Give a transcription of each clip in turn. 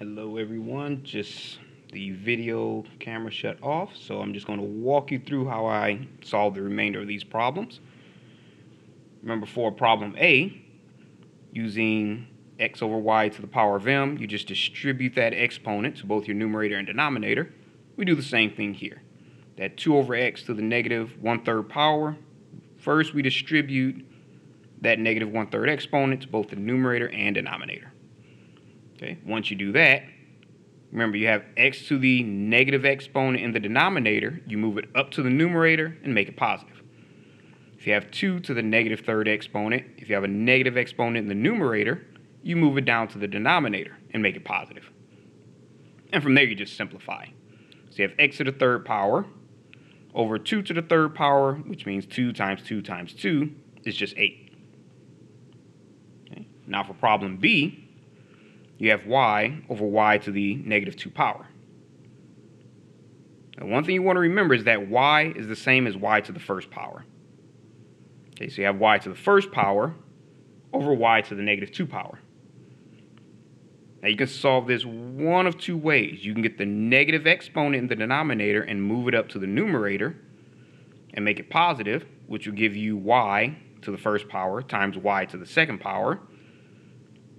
Hello everyone, just the video camera shut off, so I'm just going to walk you through how I solve the remainder of these problems. Remember, for problem A, using x over y to the power of m, you just distribute that exponent to both your numerator and denominator. We do the same thing here. That 2 over x to the negative 1/3 power, first we distribute that negative 1/3 exponent to both the numerator and denominator. Okay, once you do that, remember you have x to the negative exponent in the denominator, you move it up to the numerator and make it positive. If you have 2 to the negative third exponent, if you have a negative exponent in the numerator, you move it down to the denominator and make it positive. And from there you just simplify. So you have x to the third power over 2 to the third power, which means 2 times 2 times 2 is just 8. Okay. Now for problem B, you have y over y to the negative 2 power. Now one thing you want to remember is that y is the same as y to the first power. Okay, so you have y to the first power over y to the negative 2 power. Now you can solve this one of two ways. You can get the negative exponent in the denominator and move it up to the numerator and make it positive, which will give you y to the first power times y to the second power.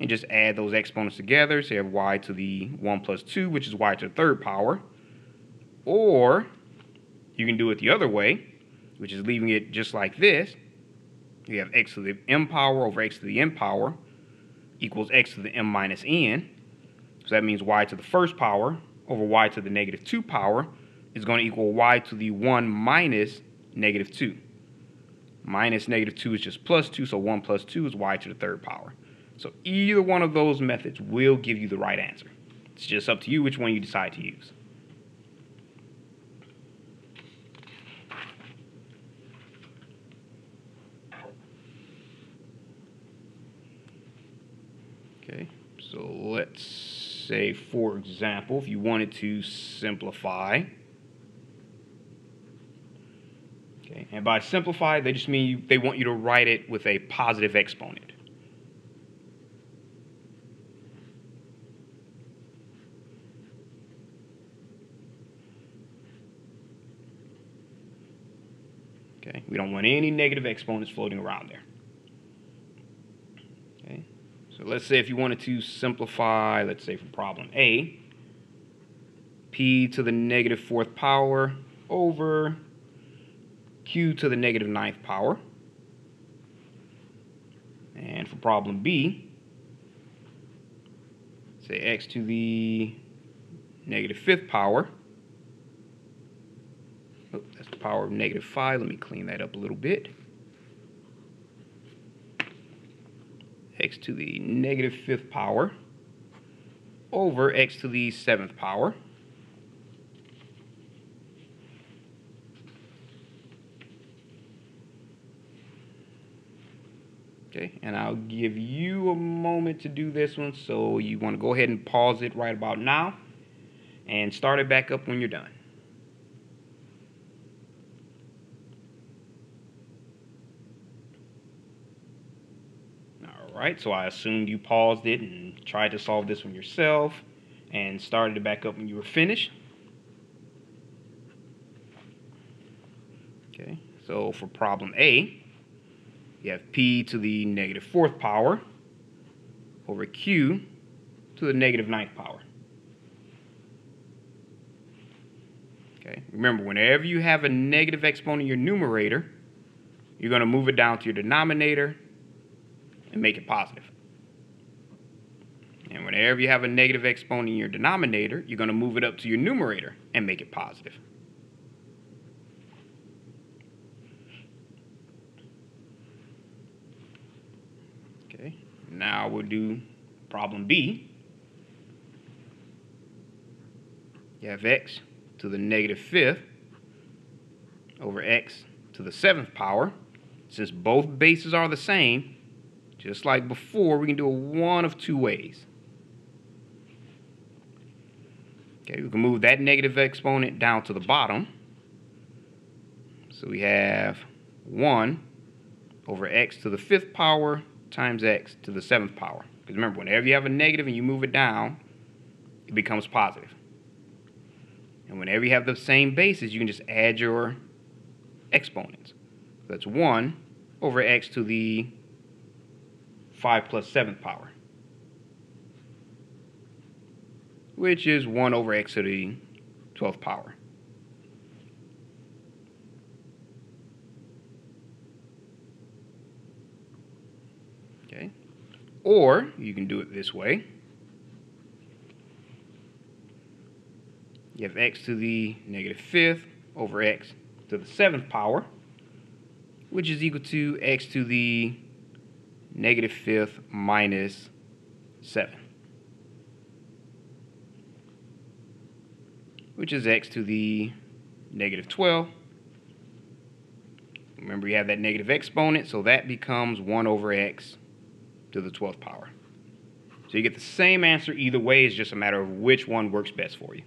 And just add those exponents together, so you have y to the 1 plus 2, which is y to the third power. Or you can do it the other way, which is leaving it just like this. You have x to the m power over x to the n power equals x to the m minus n. So that means y to the first power over y to the negative 2 power is going to equal y to the 1 minus negative 2. Minus negative 2 is just plus 2, so 1 plus 2 is y to the third power. So either one of those methods will give you the right answer. It's just up to you which one you decide to use. Okay, so let's say, for example, if you wanted to simplify. Okay, and by simplify, they just mean they want you to write it with a positive exponent. Okay, we don't want any negative exponents floating around there. Okay, so let's say if you wanted to simplify, let's say for problem A, p to the negative 4th power over q to the negative 9th power. And for problem B, say x to the negative 5th power. Oh, that's the power of negative 5. Let me clean that up a little bit. X to the negative 5th power over x to the 7th power. Okay, and I'll give you a moment to do this one, so you want to go ahead and pause it right about now and start it back up when you're done. Alright, so I assumed you paused it and tried to solve this one yourself and started it back up when you were finished. Okay, so for problem A, you have p to the negative 4th power over q to the negative 9th power. Okay, remember, whenever you have a negative exponent in your numerator, you're going to move it down to your denominator and make it positive. And whenever you have a negative exponent in your denominator, you're going to move it up to your numerator and make it positive. Okay, now we'll do problem B. You have x to the negative 5th over x to the 7th power. Since both bases are the same, just like before, we can do it one of two ways. Okay, we can move that negative exponent down to the bottom. So we have 1 over x to the 5th power times x to the 7th power. Because remember, whenever you have a negative and you move it down, it becomes positive. And whenever you have the same bases, you can just add your exponents. That's 1 over x to the 5 plus 7th power, which is 1 over x to the 12th power. Okay. Or you can do it this way. You have x to the -5th over x to the 7th power, which is equal to x to the -5th minus 7, which is x to the -12. Remember, you have that negative exponent, so that becomes 1 over x to the 12th power. So you get the same answer either way. It's just a matter of which one works best for you.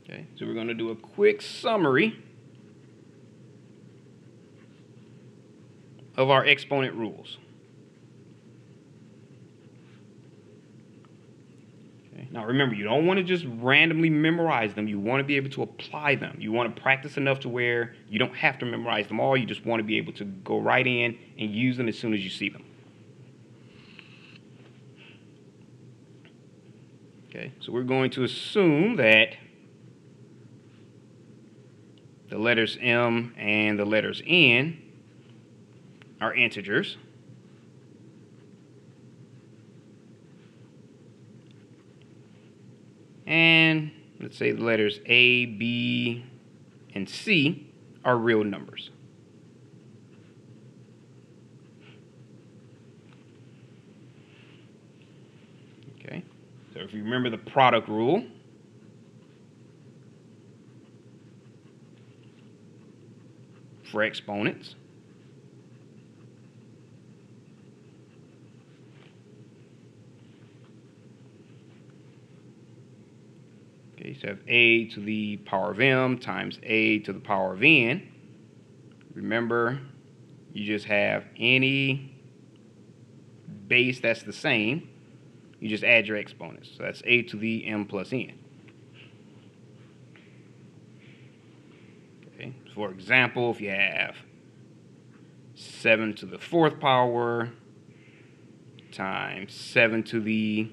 Okay, so we're going to do a quick summary of our exponent rules. Okay, now remember, you don't want to just randomly memorize them. You want to be able to apply them. You want to practice enough to where you don't have to memorize them all. You just want to be able to go right in and use them as soon as you see them. Okay, so we're going to assume that the letters m and the letters n are integers. And let's say the letters A, B, and C are real numbers. Okay, so if you remember the product rule, for exponents, okay, so you have a to the power of m times a to the power of n. Remember, you just have any base that's the same. You just add your exponents. So that's a to the m plus n. Okay. For example, if you have 7 to the 4th power times 7 to the,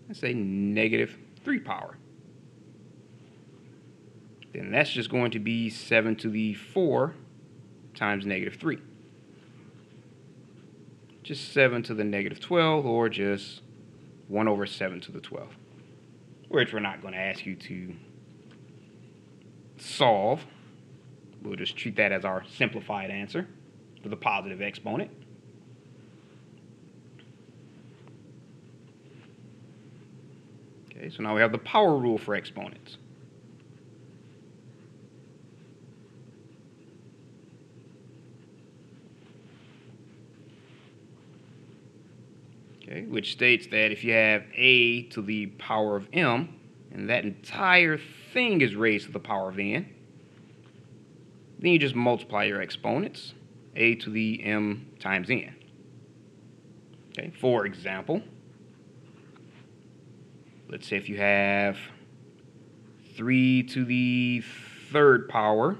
let's say, -3 power, then that's just going to be 7 to the 4 times -3. Just 7 to the -12, or just 1 over 7 to the 12, which we're not going to ask you to solve. We'll just treat that as our simplified answer for the positive exponent. Okay, so now we have the power rule for exponents. Okay, which states that if you have a to the power of m, and that entire thing is raised to the power of n, then you just multiply your exponents, a to the m times n. Okay, for example, let's say if you have 3 to the 3rd power,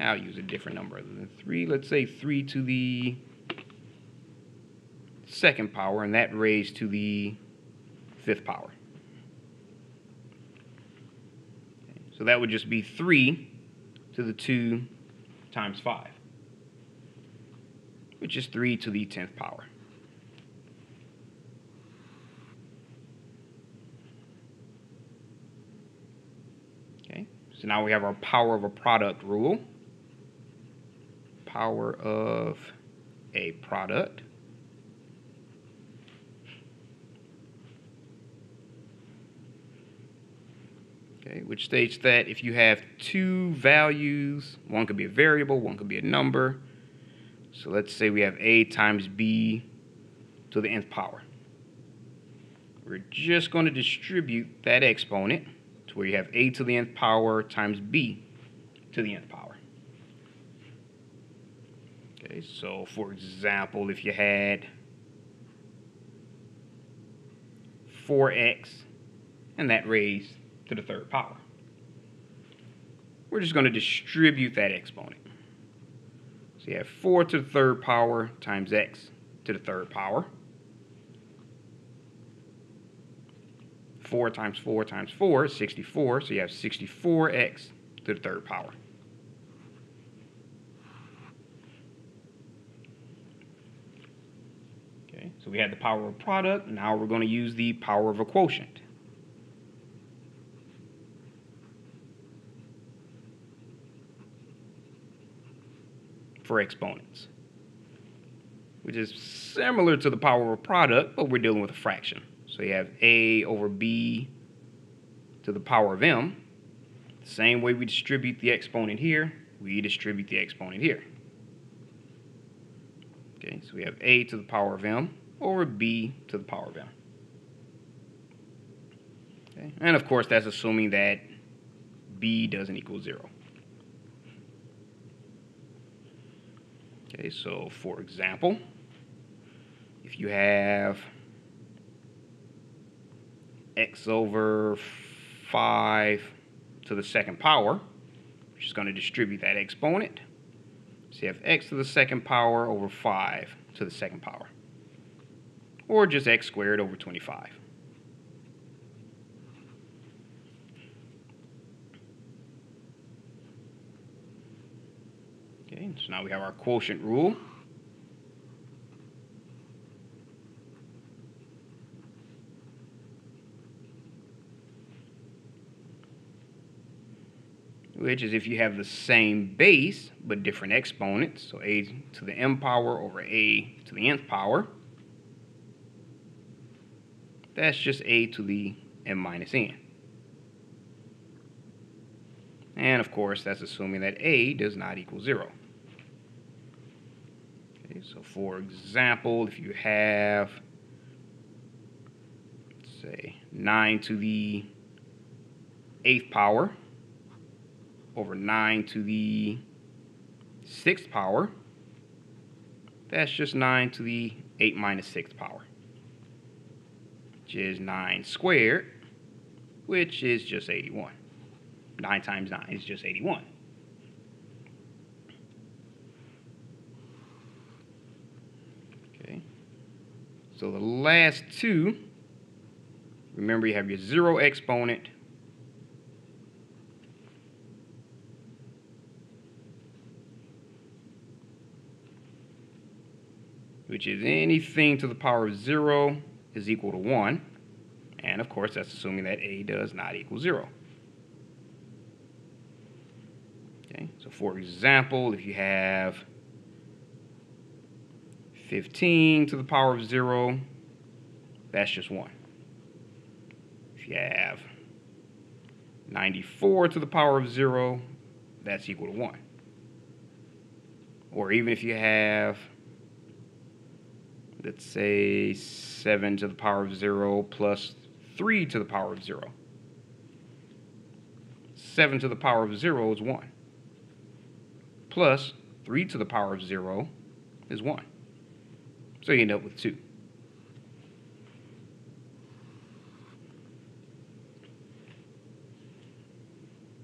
I'll use a different number other than 3, let's say 3 to the 2nd power, and that raised to the 5th power. Okay, so that would just be 3 to the 2 times 5, which is 3 to the 10th power. Okay, so now we have our power of a product rule. Power of a product. Okay, which states that if you have two values, one could be a variable, one could be a number. So let's say we have a times b to the nth power. we're just going to distribute that exponent to where you have a to the nth power times b to the nth power. Okay, so for example, if you had 4x and that raised to the third power, we're just going to distribute that exponent. So you have 4 to the third power times x to the third power. 4 times 4 times 4 is 64, so you have 64x to the third power. Okay, so we had the power of a product. Now we're going to use the power of a quotient. For exponents, which is similar to the power of a product, but we're dealing with a fraction. So you have a over b to the power of m. The same way we distribute the exponent here, we distribute the exponent here. Okay, so we have a to the power of m over b to the power of m. Okay, and of course that's assuming that b doesn't equal 0. Okay, so for example, if you have x over 5 to the second power, we're just going to distribute that exponent. So you have x to the second power over 5 to the second power, or just x squared over 25. Okay, so now we have our quotient rule. Which is if you have the same base but different exponents, so a to the m power over a to the nth power, that's just a to the m minus n. And of course, that's assuming that a does not equal 0. Okay, so for example, if you have, let's say, 9 to the 8th power over 9 to the 6th power, that's just 9 to the 8 minus 6th power, which is 9 squared, which is just 81. 9 times 9 is just 81. Okay, so the last two, remember you have your 0 exponent which is anything to the power of 0 is equal to 1. And of course, that's assuming that a does not equal 0. Okay, so for example, if you have 15 to the power of 0, that's just 1. If you have 94 to the power of 0, that's equal to 1. Or even if you have, let's say, 7 to the power of 0 plus 3 to the power of 0. 7 to the power of 0 is 1. Plus 3 to the power of 0 is 1. So you end up with 2.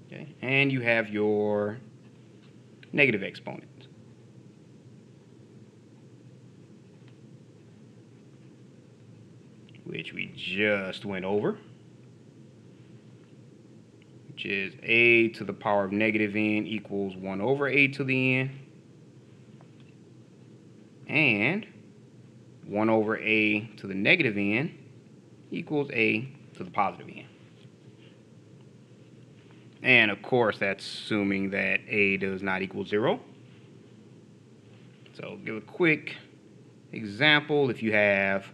Okay, and you have your negative exponent, which we just went over, which is a to the power of negative n equals 1 over a to the n, and 1 over a to the negative n equals a to the positive n. And of course, that's assuming that a does not equal 0. So give a quick example. If you have,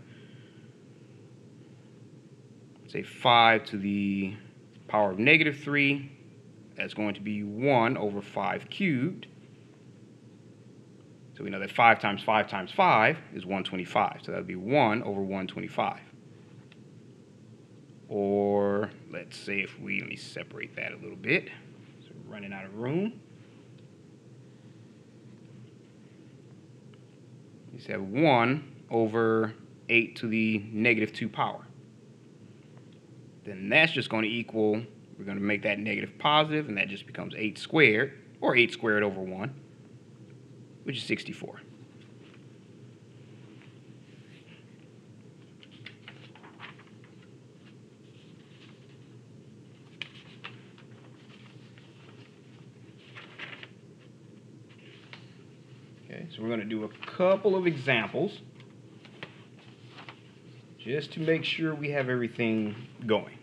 say, 5 to the power of negative 3, that's going to be 1 over 5 cubed. So we know that 5 times 5 times 5 is 125. So that would be 1 over 125. Or let's say if let me separate that a little bit. So we're running out of room. You just have 1 over 8 to the negative 2 power. Then that's just going to equal, we're going to make that negative positive, and that just becomes 8 squared, or 8 squared over 1, which is 64. Okay, so we're going to do a couple of examples just to make sure we have everything going.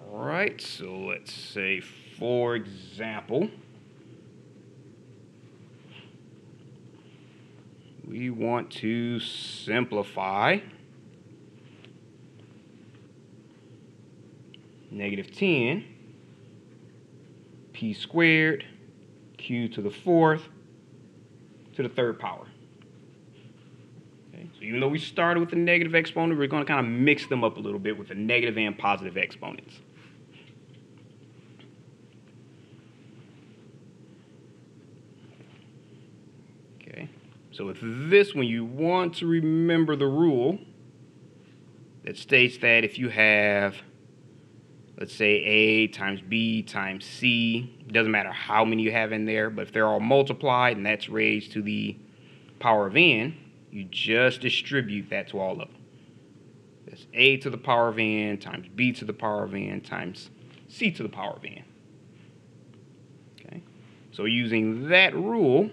All right, so let's say, for example, we want to simplify negative 10 p squared q to the 4th to the 3rd power. Okay, so even though we started with the negative exponent, we're going to kind of mix them up a little bit with the negative and positive exponents. Okay, so with this one, you want to remember the rule that states that if you have, let's say, A times B times C, it doesn't matter how many you have in there, but if they're all multiplied and that's raised to the power of n, you just distribute that to all of them. That's A to the power of n times B to the power of n times C to the power of n. Okay, so using that rule,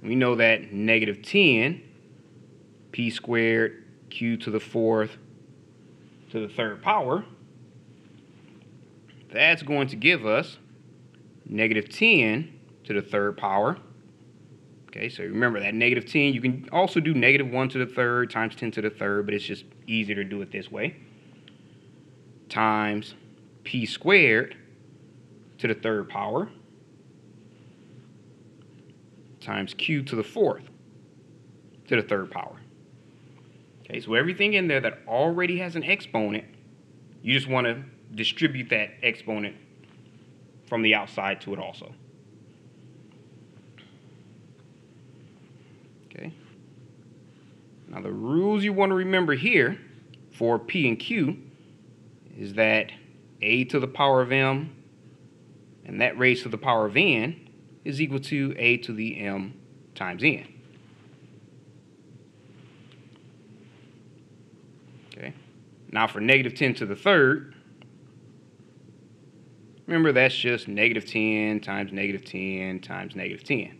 we know that negative 10 p squared q to the 4th to the 3rd power, that's going to give us negative 10 to the 3rd power. Okay, so remember that negative 10, you can also do negative 1 to the 3rd times 10 to the 3rd, but it's just easier to do it this way, times p squared to the 3rd power times q to the 4th to the 3rd power. Okay, so everything in there that already has an exponent, you just want to distribute that exponent from the outside to it also. Okay. Now the rules you want to remember here for P and Q is that A to the power of M and that raised to the power of N is equal to A to the M times N. Okay. Now for negative 10 to the 3rd, remember that's just negative 10 times negative 10 times negative 10.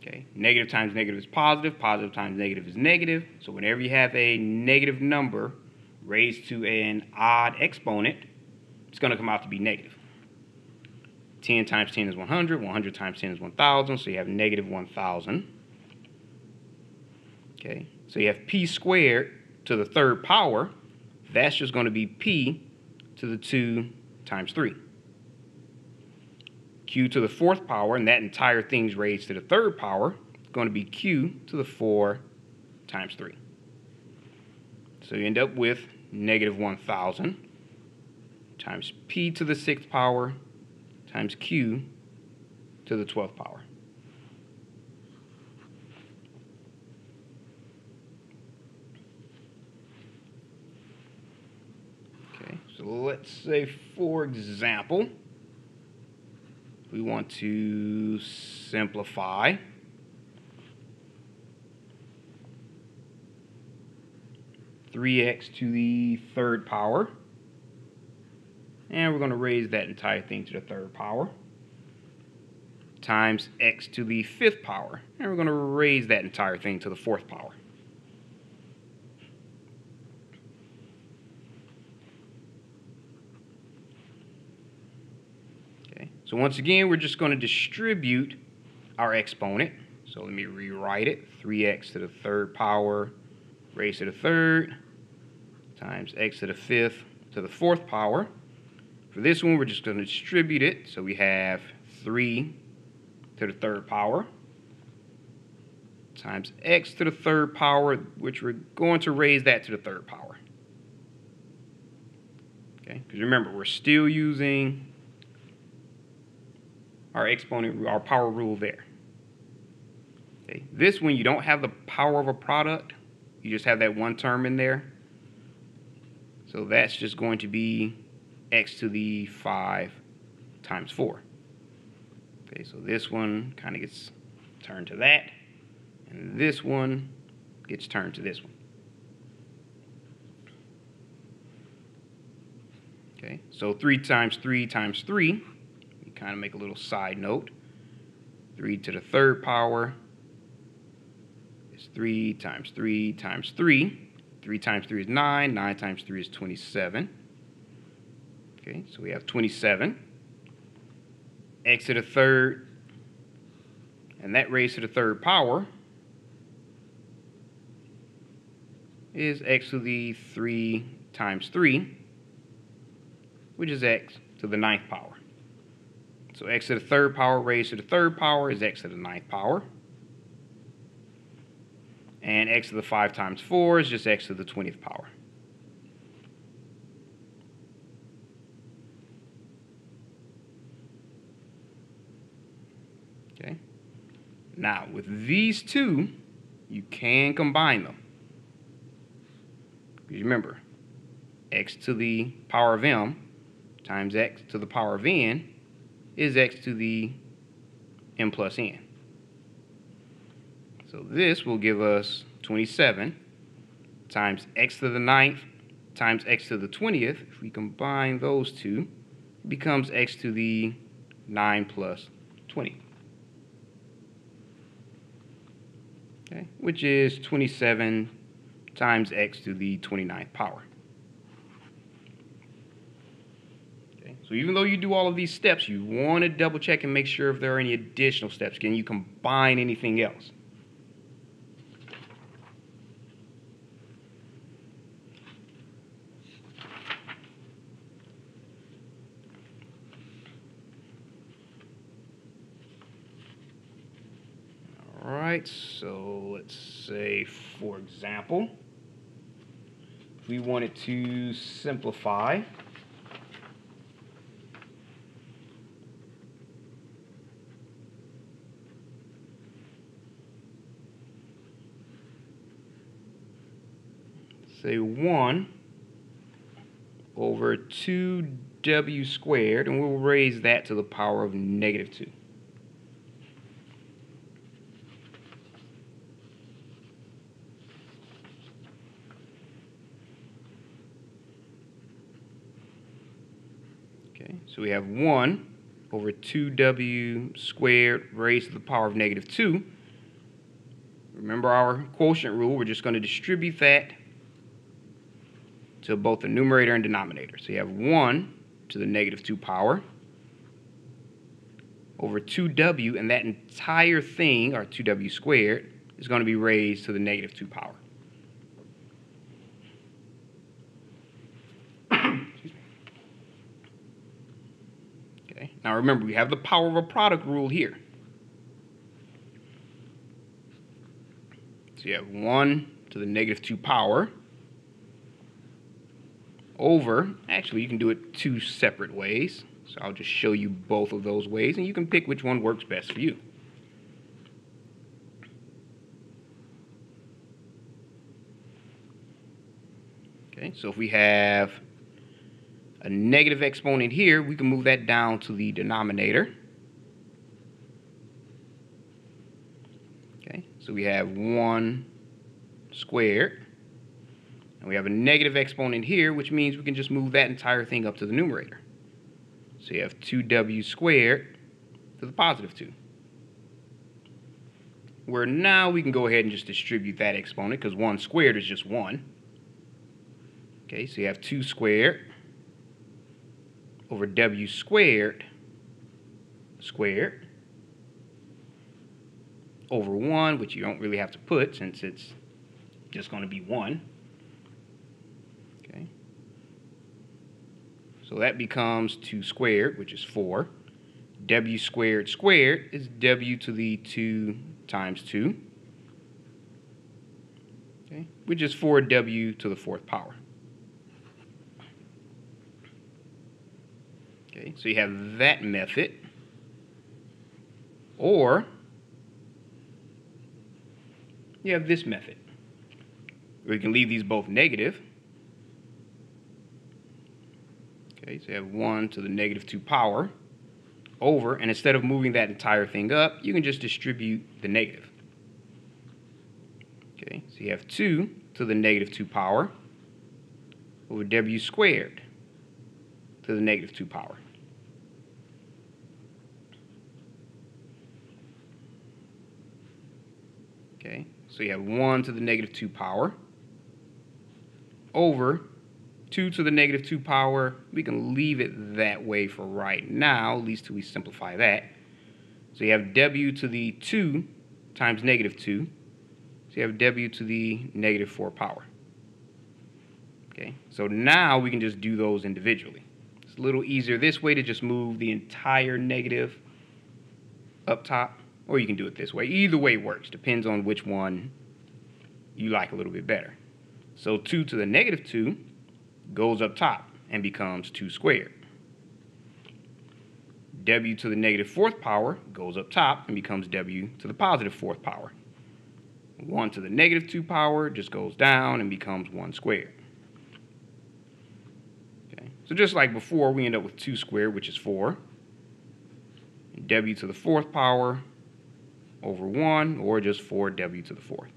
Okay. Negative times negative is positive. Positive times negative is negative. So whenever you have a negative number raised to an odd exponent, it's going to come out to be negative. 10 times 10 is 100. 100 times 10 is 1,000. So you have negative 1,000. Okay. So you have p squared to the 3rd power. That's just going to be p to the 2 times 3. Q to the 4th power, and that entire thing's raised to the 3rd power, is going to be q to the 4 times 3. So you end up with negative 1,000 times p to the 6th power times q to the 12th power. Okay, so let's say, for example, we want to simplify (3x to the 3rd power), and we're going to raise that entire thing to the 3rd power, times x to the 5th power, and we're going to raise that entire thing to the 4th power. So once again, we're just going to distribute our exponent. So let me rewrite it. 3x to the 3rd power raised to the third times x to the fifth to the fourth power. For this one, we're just going to distribute it. So we have 3 to the third power times x to the third power, which we're going to raise that to the third power. Okay, because remember, we're still using our exponent, our power rule there. Okay, this one, you don't have the power of a product. You just have that one term in there. So that's just going to be x to the 5 times 4. Okay, so this one kind of gets turned to that, and this one gets turned to this one. Okay, so 3 times 3 times 3, we kind of make a little side note. 3 to the third power is 3 times 3 times 3. 3 times 3 is 9. 9 times 3 is 27. Okay, so we have 27. X to the third, and that raised to the third power is x to the 3 times 3, which is x to the 9th power. So x to the third power raised to the third power is x to the 9th power. And x to the 5 times 4 is just x to the 20th power. Okay. Now, with these two, you can combine them. Because remember, x to the power of m times x to the power of n is x to the m plus n. So this will give us 27 times x to the 9th times x to the 20th. If we combine those two, it becomes x to the 9 plus 20. Okay, which is 27 times x to the 29th power. Okay, so even though you do all of these steps, you want to double check and make sure if there are any additional steps. Can you combine anything else? Alright, so let's say, for example, if we wanted to simplify say 1 over 2w squared, and we'll raise that to the power of negative 2. Okay, so we have 1 over 2w squared raised to the power of negative 2. Remember our quotient rule, we're just going to distribute that to both the numerator and denominator. So you have 1 to the negative 2 power over 2w, and that entire thing, or 2w squared, is going to be raised to the negative 2 power. Okay. Now remember, we have the power of a product rule here. So you have 1 to the negative 2 power over, actually you can do it 2 separate ways. So I'll just show you both of those ways, and you can pick which one works best for you. Okay, so if we have a negative exponent here, we can move that down to the denominator. Okay, so we have 1 squared. And we have a negative exponent here, which means we can just move that entire thing up to the numerator. So you have 2w squared to the positive 2. Where now we can go ahead and just distribute that exponent, because 1 squared is just 1. Okay, so you have 2 squared over w squared over 1, which you don't really have to put since it's just going to be 1. Okay. So that becomes 2 squared, which is 4. W squared squared is W to the 2 times 2. Okay, which is 4W to the 4th power. Okay, so you have that method. Or you have this method, where you can leave these both negative. Okay, so you have 1 to the negative 2 power over, and instead of moving that entire thing up, you can just distribute the negative. Okay, so you have 2 to the negative 2 power over W squared to the negative 2 power. Okay, so you have 1 to the negative 2 power over 2 to the negative 2 power. We can leave it that way for right now, at least till we simplify that. So you have W to the 2 times negative 2. So you have W to the negative 4 power. Okay, so now we can just do those individually. It's a little easier this way to just move the entire negative up top, or you can do it this way. Either way works, depends on which one you like a little bit better. So 2 to the negative 2 goes up top and becomes 2 squared. W to the negative 4th power goes up top and becomes W to the positive 4th power. 1 to the negative 2 power just goes down and becomes 1 squared. Okay, so just like before, we end up with 2 squared, which is 4. And W to the 4th power over 1, or just 4W to the 4th.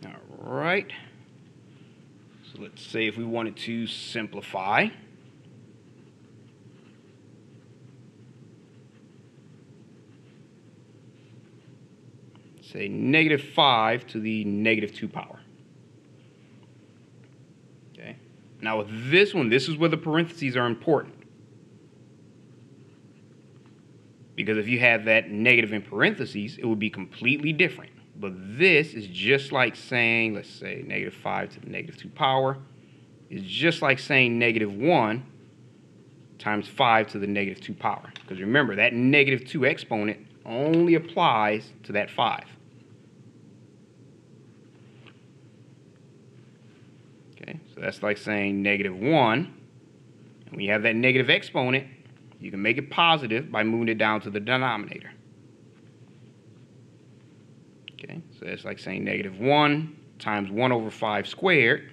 All right. So let's say if we wanted to simplify. Say negative 5 to the negative 2 power. Okay. Now with this one, this is where the parentheses are important. Because if you have that negative in parentheses, it would be completely different. But this is just like saying, let's say negative 5 to the negative 2 power. It's just like saying negative 1 times 5 to the negative 2 power. Because remember, that negative 2 exponent only applies to that 5. Okay, so that's like saying negative 1. And when you have that negative exponent, you can make it positive by moving it down to the denominator. Okay, so that's like saying negative 1 times 1 over 5 squared.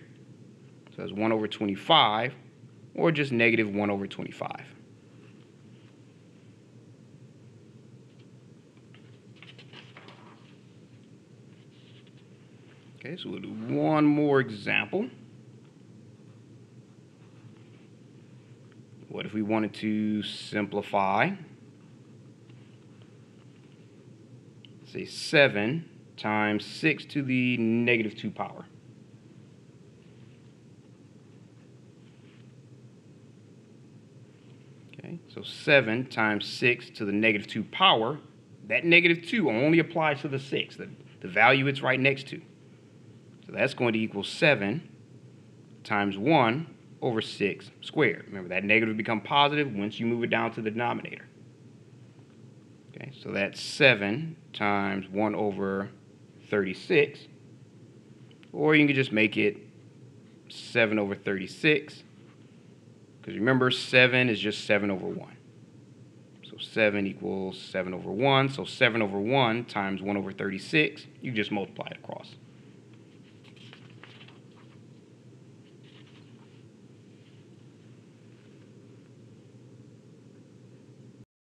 So that's 1 over 25, or just negative 1 over 25. Okay, so we'll do one more example. What if we wanted to simplify? Say 7 times 6 to the negative 2 power. Okay, so 7 times 6 to the negative 2 power. That negative 2 only applies to the 6, the value it's right next to. So that's going to equal 7 times 1 over 6 squared. Remember, that negative will become positive once you move it down to the denominator. Okay, so that's 7 times 1 over 36. Or you can just make it 7 over 36. Because remember, 7 is just 7 over 1. So 7 equals 7 over 1. So 7 over 1 times 1 over 36. You just multiply it across.